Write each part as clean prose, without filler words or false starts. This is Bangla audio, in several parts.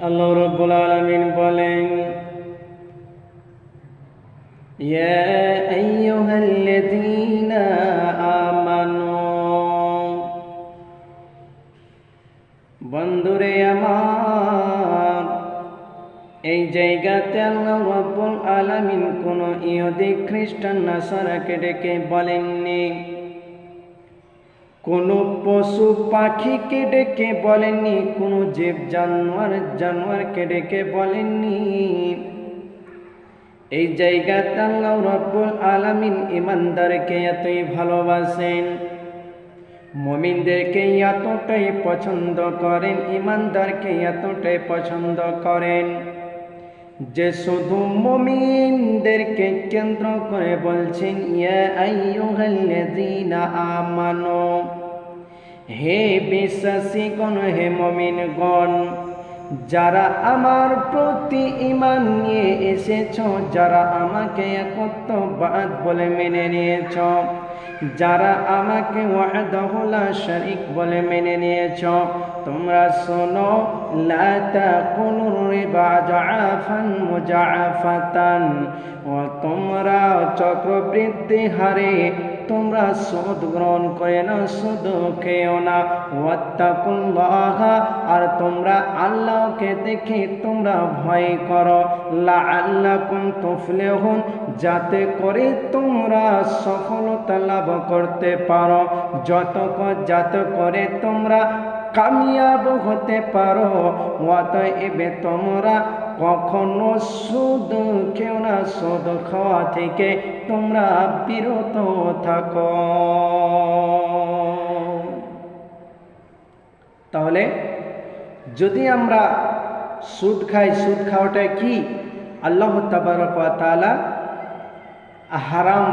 আল্লাহ রাব্বুল আলামিন বলেন, ইয়া আইয়ুহাল্লাযীনা আমানু, বন্ধুরে আমার, এই জায়গাতে আল্লাহ রাব্বুল আলামিন কোন ইহুদি খ্রিস্টান নাসারাকে ডেকে বলেননি, কোনো পশু পাখিকে ডেকে বলেননি, কোনো জীব জানোয়ারকে ডেকে বলেননি। এই জায়গাতে আল্লাহ রাব্বুল আলামিন ঈমানদারকে এতই ভালোবাসেন, মুমিনদেরকে এতটাই পছন্দ করেন, ঈমানদারকে এতটাই পছন্দ করেন যে শুধু মুমিনদেরকে কেন্দ্র করে বলছেন, ইয়া আইয়ুহাল্লাযীনা আমানু, হে বিশ্বাসীগণ, হে মুমিনগণ, যারা আমার প্রতি ঈমান নিয়ে এসেছ, যারা আমাকে একত্ববাদ বলে মেনে নিয়েছ, যারা আমাকে ওয়াহদাহু লা শারীক বলে মেনে নিয়েছ, তোমরা শোনো, লা তাকুলুর রিবা যাআফান মুজাআফাতান, ও তোমরা চক্রবৃদ্ধি হারে তোমরা সুদ গ্রহণ করে না, সুদ খেও না। ওয়াত্তাকুল্লাহ, আর তোমরা আল্লাহকে দেখে তোমরা ভয় করো, লাআল্লাকুম তুফলিহুন, যাতে করে তোমরা সফলতা লাভ করতে পারো, যাতে করে তোমরা কামিয়াব হতে পারো। অতএব তোমরা কখনো সুদ খেও না, সুদ খাওয়া থেকে তোমরা বিরত থাকো। তাহলে যদি আমরা সুদ খাই, সুদ খাওয়াটা কি আল্লাহ তাবারক ওয়া তাআলা হারাম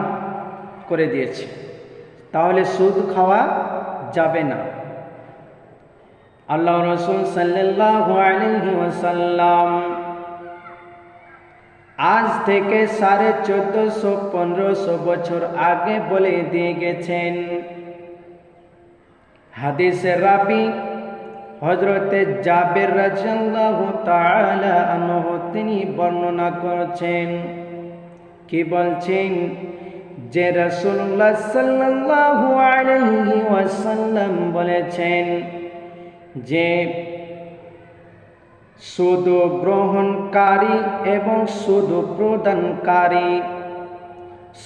করে দিয়েছে, তাহলে সুদ খাওয়া যাবে না। আল্লাহ রাসূল সাল্লাল্লাহু আলাইহি ওয়াসাল্লাম আজ থেকে 1450-1500 বছর আগে বলে দিয়ে গেছেন। হাদিসের রাবি হযরতে জাবের রাদিয়াল্লাহু তাআলা আনহু তিনি বর্ণনা করেছেন, কি বলছেন, যে রাসূলুল্লাহ সাল্লাল্লাহু আলাইহি ওয়াসাল্লাম বলেছেন যে সুদ গ্রহণকারী এবং সুদ প্রদানকারী,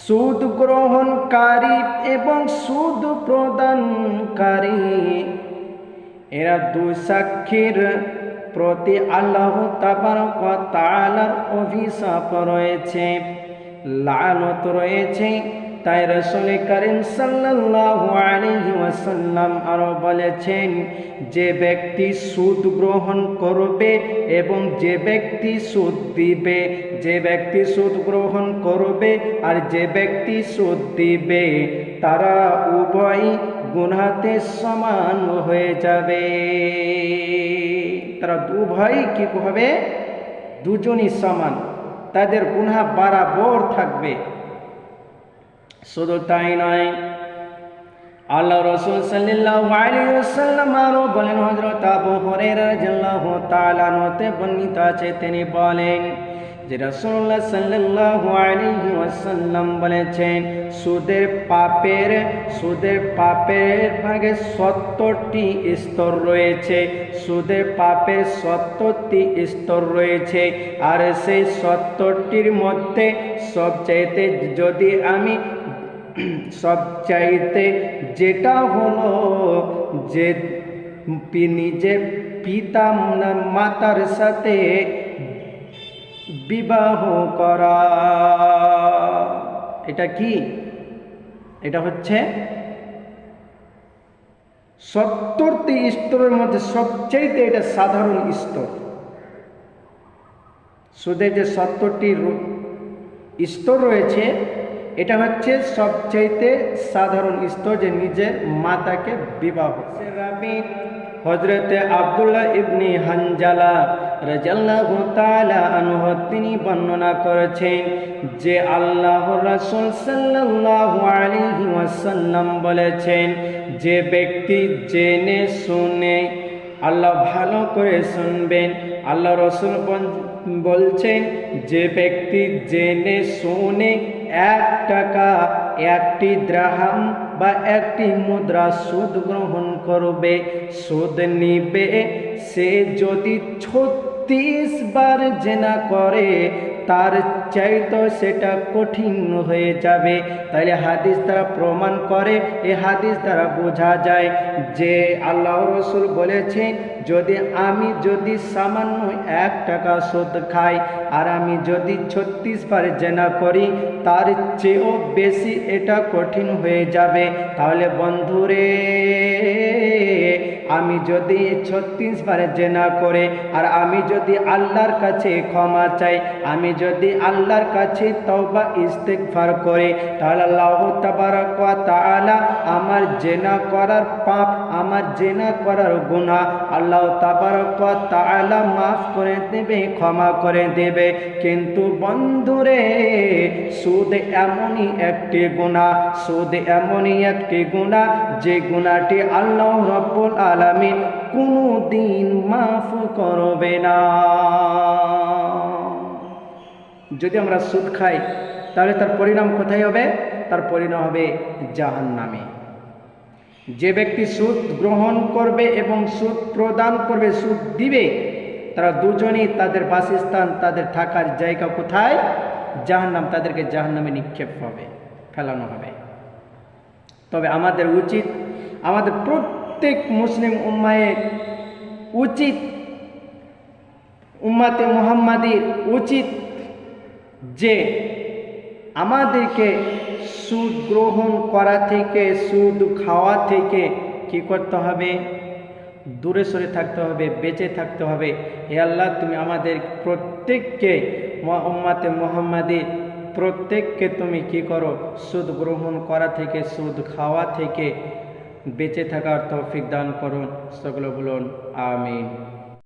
সুদ গ্রহণকারী এবং সুদ প্রদানকারী, এরা দুই সাক্ষীর প্রতি আল্লাহ তাবারক ওয়া তাআলার অভিশাপ রয়েছে, লানত রয়েছে। তাই রাসূল কারীম সাল্লাল্লাহু আলাইহি ওয়াসাল্লাম আরো বলেছেন, যে ব্যক্তি সুদ গ্রহণ করবে এবং যে ব্যক্তি সুদ দিবে, যে ব্যক্তি সুদ গ্রহণ করবে আর যে ব্যক্তি সুদ দিবে, তারা উভয় গুনাহতে সমান হয়ে যাবে। তারা উভয় কি হবে, দুজনই সমান, তাদের গুনাহ বরাবর থাকবে। শুধু তাই নয়, আল্লাহ রাসূল সাল্লাল্লাহু আলাইহি ওয়াসাল্লাম আরো বলেন, হযরত আবু হুরায়রা রাদিয়াল্লাহু তাআলা হতে বর্ণিত আছে, তিনি বলেন যে রাসূলুল্লাহ সাল্লাল্লাহু আলাইহি ওয়াসাল্লাম বলেছেন, সুদের পাপের ভাগে 70টি স্তর রয়েছে, সুদের পাপের 70টি স্তর রয়েছে। আর সেই 70টির মধ্যে সবচাইতে যদি আমি সবচাইতে যেটা হলো যে নিজের পিতা মাতার সাথে বিবাহ করা, এটা কি, এটা হচ্ছে 70টি স্তরের মধ্যে সবচাইতে এটা সাধারণ স্তর। সুদের যে 70টি স্তর রয়েছে, এটা হচ্ছে সবচাইতে সাধারণ স্তর, যে নিজের মাতাকে বিবাহ। রাবি হযরতে আব্দুল্লাহ ইবনে হানজালা রাদিয়াল্লাহু তাআলা আনহু তিনি বর্ণনা করেছেন যে আল্লাহর রাসূল সাল্লাল্লাহু আলাইহি ওয়াসাল্লাম বলেছেন, যে ব্যক্তি জেনে শুনে আল্লাহ ভালো করে শুনবেন। আল্লাহ রসুল বলছেন, যে ব্যক্তি জেনে শুনে 1 টাকা, 1টি দ্রাহাম বা 1টি মুদ্রা সুদ গ্রহণ করবে, সুদ নিবে, সে যদি 36 বার জেনা করে তার চাইতে সেটা কঠিন হয়ে যাবে। তাইলে হাদিস দ্বারা প্রমাণ করে, এই হাদিস দ্বারা বোঝা যায় যে আল্লাহ রসুল বলেছেন, আমি যদি সামান্য 1 টাকা সুদ খাই আর আমি যদি 36 বার জেনা করি, তার চেয়েও বেশি এটা কঠিন হয়ে যাবে। তাহলে বন্ধুরে, আমি যদি 36 বার জেনা করে আর আমি যদি আল্লাহর কাছে ক্ষমা চাই, আমি যদি আল্লাহর কাছে তওবা ইস্তেগফার করি, তাহলে আল্লাহ তাবারক ওয়া তাআলা আমার জেনা করার পাপ, আমার জেনা করার গুনাহ আল্লাহ তাবারক ওয়া তাআলা মাফ করে দেবে, ক্ষমা করে দেবে। কিন্তু বন্ধুরে, সুদ এমনই একটি গুনাহ, সুদ এমনই একটি গুনাহ যে গুনাহটি আল্লাহ রাব্বুল আলামিন কোনদিন মাফ করবে না। যদি আমরা সুদ খাই তাহলে তার পরিণাম কোথায় হবে? তার পরিণাম হবে জাহান্নামে। যে ব্যক্তি সুদ গ্রহণ করবে এবং সুদ প্রদান করবে, সুদ দিবে, তারা দুজনেই তাদের বাসস্থান, তাদের থাকার জায়গা কোথায়? জাহান্নাম। তাদেরকে জাহান্নামে নিক্ষেপ হবে, ফেলানো হবে। তবে আমাদের উচিত, আমাদের প্রত্যেক মুসলিম উম্মায়ের উচিত, উম্মাতে মুহাম্মাদির উচিত যে আমাদেরকে সুদ গ্রহণ করা থেকে, সুদ খাওয়া থেকে কি করতে হবে? দূরে সরে থাকতে হবে, বেঁচে থাকতে হবে। হে আল্লাহ, তুমি আমাদের প্রত্যেককে, উম্মাতে মুহাম্মাদি প্রত্যেককে তুমি কি করো? সুদ গ্রহণ করা থেকে, সুদ খাওয়া থেকে বেঁচে থাকার তৌফিক দান করুন। সকলে বলুন আমিন।